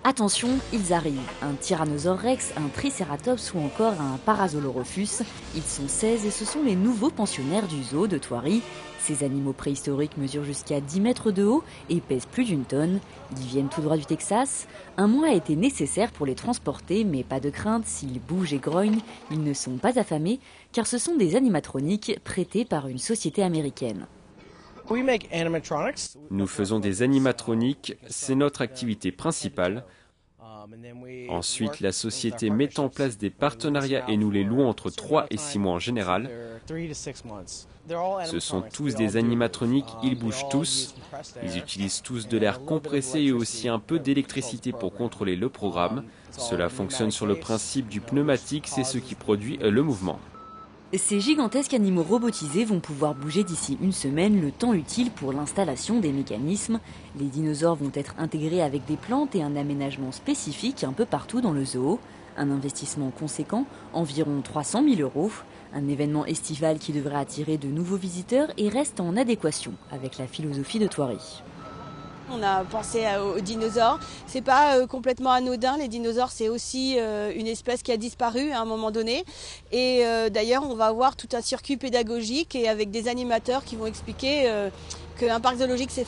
Attention, ils arrivent. Un Tyrannosaure Rex, un Triceratops ou encore un Parasaurolophus. Ils sont 16 et ce sont les nouveaux pensionnaires du zoo de Thoiry. Ces animaux préhistoriques mesurent jusqu'à 10 mètres de haut et pèsent plus d'une tonne. Ils viennent tout droit du Texas. Un mois a été nécessaire pour les transporter, mais pas de crainte, s'ils bougent et grognent, ils ne sont pas affamés, car ce sont des animatroniques prêtés par une société américaine. Nous faisons des animatroniques, c'est notre activité principale. Ensuite, la société met en place des partenariats et nous les louons entre 3 et 6 mois en général. Ce sont tous des animatroniques, ils bougent tous, ils utilisent tous de l'air compressé et aussi un peu d'électricité pour contrôler le programme. Cela fonctionne sur le principe du pneumatique, c'est ce qui produit le mouvement. Ces gigantesques animaux robotisés vont pouvoir bouger d'ici une semaine, le temps utile pour l'installation des mécanismes. Les dinosaures vont être intégrés avec des plantes et un aménagement spécifique un peu partout dans le zoo. Un investissement conséquent, environ 300 000 €. Un événement estival qui devrait attirer de nouveaux visiteurs et reste en adéquation avec la philosophie de Thoiry. On a pensé aux dinosaures. C'est pas complètement anodin. Les dinosaures, c'est aussi une espèce qui a disparu à un moment donné. Et d'ailleurs, on va avoir tout un circuit pédagogique et avec des animateurs qui vont expliquer qu'un parc zoologique c'est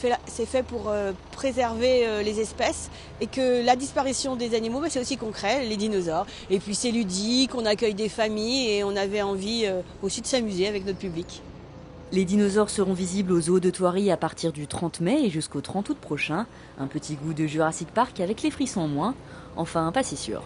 fait pour préserver les espèces et que la disparition des animaux, c'est aussi concret, les dinosaures. Et puis c'est ludique, on accueille des familles et on avait envie aussi de s'amuser avec notre public. Les dinosaures seront visibles au zoo de Thoiry à partir du 30 mai et jusqu'au 30 août prochain. Un petit goût de Jurassic Park avec les frissons en moins. Enfin, pas si sûr.